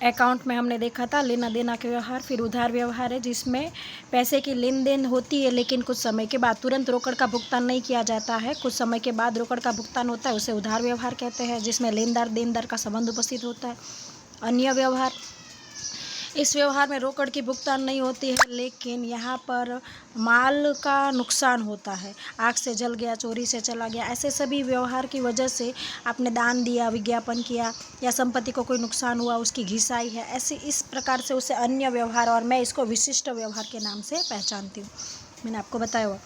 Account में हमने देखा था लेना देना के व्यवहार, फिर उधार व्यवहार है जिसमें पैसे की लेन देन होती है लेकिन कुछ समय के बाद तुरंत रोकड़ का भुगतान नहीं किया जाता है, कुछ समय के बाद रोकड़ का भुगतान होता है, उसे उधार व्यवहार कहते हैं, जिसमें लेनदार देनदार का संबंध उपस्थित होता है। अन्य व्यवहार, इस व्यवहार में रोकड़ की भुगतान नहीं होती है लेकिन यहाँ पर माल का नुकसान होता है, आग से जल गया, चोरी से चला गया, ऐसे सभी व्यवहार की वजह से आपने दान दिया, विज्ञापन किया या संपत्ति को कोई नुकसान हुआ, उसकी घिसाई है, ऐसे इस प्रकार से उसे अन्य व्यवहार, और मैं इसको विशिष्ट व्यवहार के नाम से पहचानती हूँ, मैंने आपको बताया हुआ।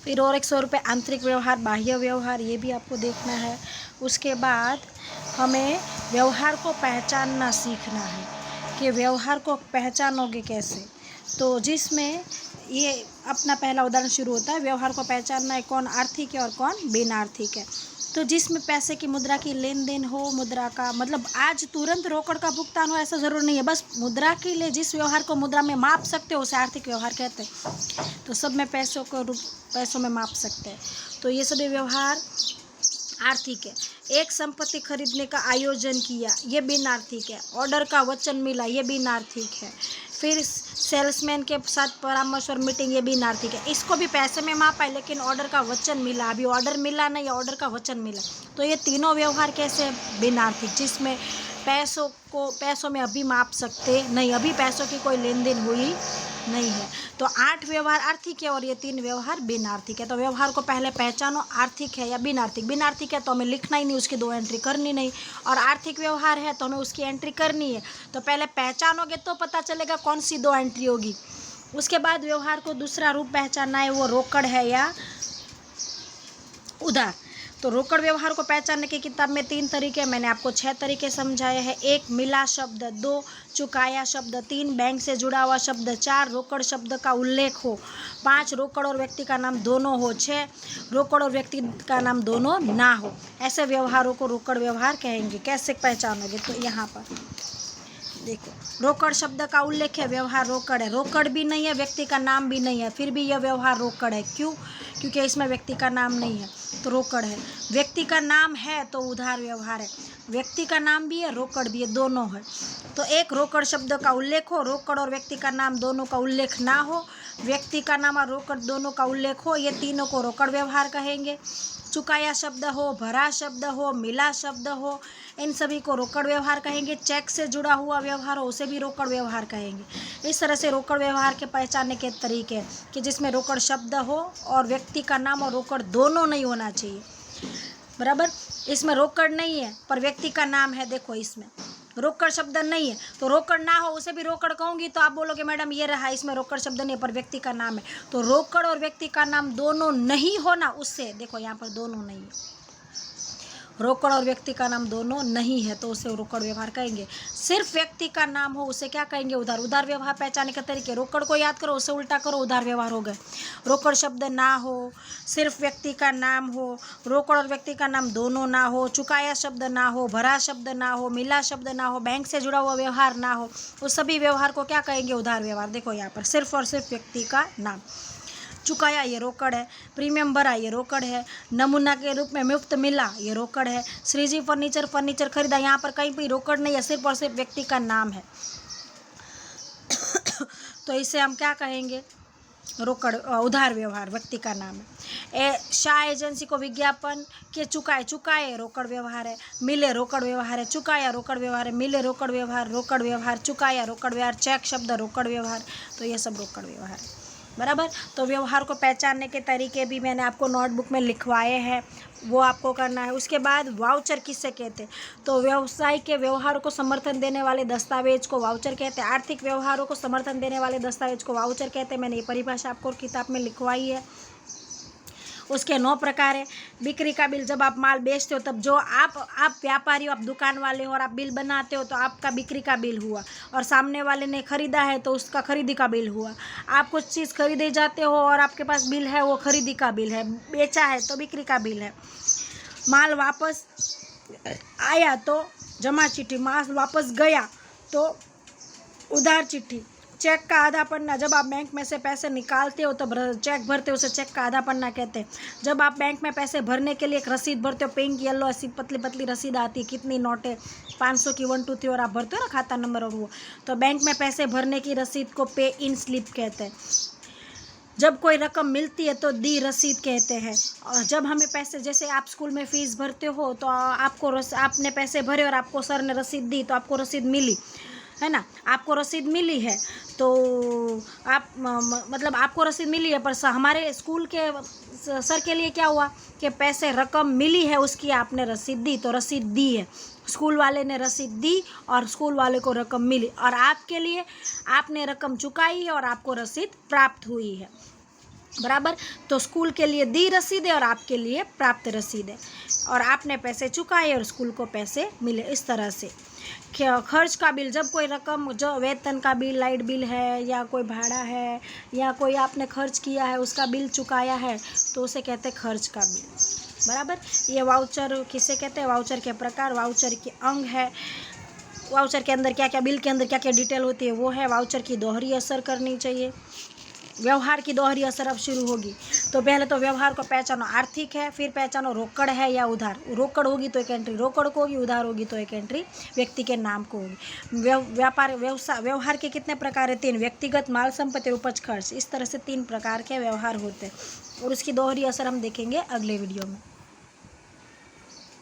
फिर और एक स्वरूप है आंतरिक व्यवहार, बाह्य व्यवहार, ये भी आपको देखना है। उसके बाद हमें व्यवहार को पहचानना सीखना है कि व्यवहार को पहचानोगे कैसे, तो जिसमें ये अपना पहला उदाहरण शुरू होता है, व्यवहार को पहचानना है कौन आर्थिक है और कौन बिन आर्थिक है। तो जिसमें पैसे की मुद्रा की लेन देन हो, मुद्रा का मतलब आज तुरंत रोकड़ का भुगतान हो ऐसा ज़रूर नहीं है, बस मुद्रा के लिए जिस व्यवहार को मुद्रा में माप सकते हो उसे आर्थिक व्यवहार कहते हैं। तो सब में पैसों में माप सकते हैं, तो ये सभी व्यवहार आर्थिक है। एक संपत्ति खरीदने का आयोजन किया, ये बिन आर्थिक है। ऑर्डर का वचन मिला, ये बिन आर्थिक है। फिर सेल्समैन के साथ परामर्श और मीटिंग, ये बिन आर्थिक है। इसको भी पैसे में मापा है लेकिन ऑर्डर का वचन मिला, अभी ऑर्डर मिला नहीं, ऑर्डर का वचन मिला, तो ये तीनों व्यवहार कैसे बिन आर्थिक, जिसमें पैसों में अभी माप सकते नहीं, अभी पैसों की कोई लेन देन हुई नहीं है। तो 8 व्यवहार आर्थिक है और ये 3 व्यवहार बिन आर्थिक है। तो व्यवहार को पहले पहचानो, आर्थिक है या बिन आर्थिक। बिन आर्थिक है तो हमें लिखना ही नहीं, उसकी 2 एंट्री करनी नहीं, और आर्थिक व्यवहार है तो हमें उसकी एंट्री करनी है। तो पहले पहचानोगे तो पता चलेगा कौन सी 2 एंट्री होगी। उसके बाद व्यवहार को दूसरा रूप पहचानना है, वो रोकड़ है या उधार। तो रोकड़ व्यवहार को पहचानने की किताब में 3 तरीके, मैंने आपको 6 तरीके समझाए हैं। 1 मिला शब्द, 2 चुकाया शब्द, 3 बैंक से जुड़ा हुआ शब्द, 4 रोकड़ शब्द का उल्लेख हो, 5 रोकड़ और व्यक्ति का नाम दोनों हो, 6 रोकड़ और व्यक्ति का नाम दोनों ना हो। ऐसे व्यवहारों को रोकड़ व्यवहार कहेंगे। कैसे पहचानोगे, तो यहाँ पर देखो, रोकड़ शब्द का उल्लेख है, व्यवहार रोकड़ है। रोकड़ भी नहीं है, व्यक्ति का नाम भी नहीं है, फिर भी यह व्यवहार रोकड़ है। क्यों? क्योंकि इसमें व्यक्ति का नाम नहीं है तो रोकड़ है। व्यक्ति का नाम है तो उधार व्यवहार है। व्यक्ति का नाम भी है, रोकड़ भी है, दोनों है। तो एक रोकड़ शब्द का उल्लेख हो, रोकड़ और व्यक्ति का नाम दोनों का उल्लेख ना हो, व्यक्ति का नाम और रोकड़ दोनों का उल्लेख हो, ये तीनों को रोकड़ व्यवहार कहेंगे। चुकाया शब्द हो, भरा शब्द हो, मिला शब्द हो, इन सभी को रोकड़ व्यवहार कहेंगे। चेक से जुड़ा हुआ व्यवहार हो, उसे भी रोकड़ व्यवहार कहेंगे। इस तरह से रोकड़ व्यवहार के पहचानने के तरीके कि जिसमें रोकड़ शब्द हो और व्यक्ति का नाम और रोकड़ दोनों नहीं होना चाहिए, बराबर। इसमें रोकड़ नहीं है पर व्यक्ति का नाम है, देखो इसमें रोकड़ शब्द नहीं है तो रोकड़ ना हो उसे भी रोकड़ कहूँगी तो आप बोलोगे मैडम ये रहा, इसमें रोकड़ शब्द नहीं है पर व्यक्ति का नाम है। तो रोकड़ और व्यक्ति का नाम दोनों नहीं होना, उससे देखो यहाँ पर दोनों नहीं है, रोकड़ और व्यक्ति का नाम दोनों नहीं है तो उसे रोकड़ व्यवहार कहेंगे। सिर्फ व्यक्ति का नाम हो उसे क्या कहेंगे, उधार। उधार व्यवहार पहचानने के तरीके, रोकड़ को याद करो, उसे उल्टा करो, उधार व्यवहार हो गए। रोकड़ शब्द ना हो, सिर्फ व्यक्ति का नाम हो, रोकड़ और व्यक्ति का नाम दोनों ना हो, चुकाया शब्द ना हो, भरा शब्द ना हो, मिला शब्द ना हो, बैंक से जुड़ा हुआ व्यवहार ना हो, उस सभी व्यवहार को क्या कहेंगे, उधार व्यवहार। देखो यहाँ पर सिर्फ और सिर्फ व्यक्ति का नाम। चुकाया ये रोकड़ है, प्रीमियम भरा ये रोकड़ है, नमूना के रूप में मुफ्त मिला ये रोकड़ है, श्रीजी फर्नीचर खरीदा, यहाँ पर कहीं भी रोकड़ नहीं है, सिर्फ और सिर्फ व्यक्ति का नाम है। तो इसे हम क्या कहेंगे, रोकड़ उधार व्यवहार, व्यक्ति का नाम है। शाह एजेंसी को विज्ञापन के चुकाए रोकड़ व्यवहार है, मिले रोकड़ व्यवहार है, चुकाया रोकड़ व्यवहार है, मिले रोकड़ व्यवहार, चुकाया रोकड़ व्यवहार, चेक शब्द रोकड़ व्यवहार, तो ये सब रोकड़ व्यवहार है, बराबर। तो व्यवहार को पहचानने के तरीके भी मैंने आपको नोटबुक में लिखवाए हैं, वो आपको करना है। उसके बाद वाउचर किससे कहते हैं, तो व्यवसाय के व्यवहारों को समर्थन देने वाले दस्तावेज को वाउचर कहते हैं। आर्थिक व्यवहारों को समर्थन देने वाले दस्तावेज को वाउचर कहते हैं। मैंने ये परिभाषा आपको किताब में लिखवाई है। उसके 9 प्रकार है। बिक्री का बिल, जब आप माल बेचते हो तब जो आप व्यापारी हो, आप दुकान वाले हो और आप बिल बनाते हो तो आपका बिक्री का बिल हुआ, और सामने वाले ने खरीदा है तो उसका खरीदी का बिल हुआ। आप कुछ चीज़ खरीदे जाते हो और आपके पास बिल है, वो खरीदी का बिल है। बेचा है तो बिक्री का बिल है। माल वापस आया तो जमा चिट्ठी, माल वापस गया तो उधार चिट्ठी। चेक का आधा पन्ना, जब आप बैंक में से पैसे निकालते हो तो चेक भरते हो, उसे चेक का आधा पन्ना कहते हैं। जब आप बैंक में पैसे भरने के लिए एक रसीद भरते हो, पिंक येलो ऐसी पतली पतली रसीद आती है, कितनी नोट है 500 की 1 2 3 और आप भरते हो ना खाता नंबर और वो, तो बैंक में पैसे भरने की रसीद को पे इन स्लिप कहते हैं। जब कोई रकम मिलती है तो दी रसीद कहते हैं। और जब हमें पैसे, जैसे आप स्कूल में फ़ीस भरते हो तो आपने पैसे भरे और आपको सर ने रसीद दी तो आपको रसीद मिली, है ना, आपको रसीद मिली है तो आप मतलब आपको रसीद मिली है, पर हमारे स्कूल के सर के लिए क्या हुआ कि पैसे रकम मिली है उसकी आपने रसीद दी, तो रसीद दी है, स्कूल वाले ने रसीद दी और स्कूल वाले को रकम मिली, और आपके लिए आपने रकम चुकाई है और आपको रसीद प्राप्त हुई है, बराबर। तो स्कूल के लिए दी रसीद है और आपके लिए प्राप्त रसीद है, और आपने पैसे चुकाए और स्कूल को पैसे मिले। इस तरह से खर्च का बिल, जब कोई रकम, जो वेतन का बिल, लाइट बिल है या कोई भाड़ा है या कोई आपने खर्च किया है उसका बिल चुकाया है तो उसे कहते हैं खर्च का बिल, बराबर। ये वाउचर किसे कहते हैं? वाउचर के प्रकार, वाउचर के अंग है, वाउचर के अंदर क्या क्या, बिल के अंदर क्या क्या डिटेल होती है वो है। वाउचर की दोहरी असर करनी चाहिए, व्यवहार की दोहरी असर अब शुरू होगी। तो पहले तो व्यवहार को पहचानो, आर्थिक है, फिर पहचानो रोकड़ है या उधार। रोकड़ होगी तो एक एंट्री रोकड़ को होगी, उधार होगी तो एक एंट्री व्यक्ति के नाम को होगी। व्यवहार के कितने प्रकार है? 3, व्यक्तिगत, माल संपत्ति, उपज खर्च। इस तरह से 3 प्रकार के व्यवहार होते हैं और उसकी दोहरी असर हम देखेंगे अगले वीडियो में।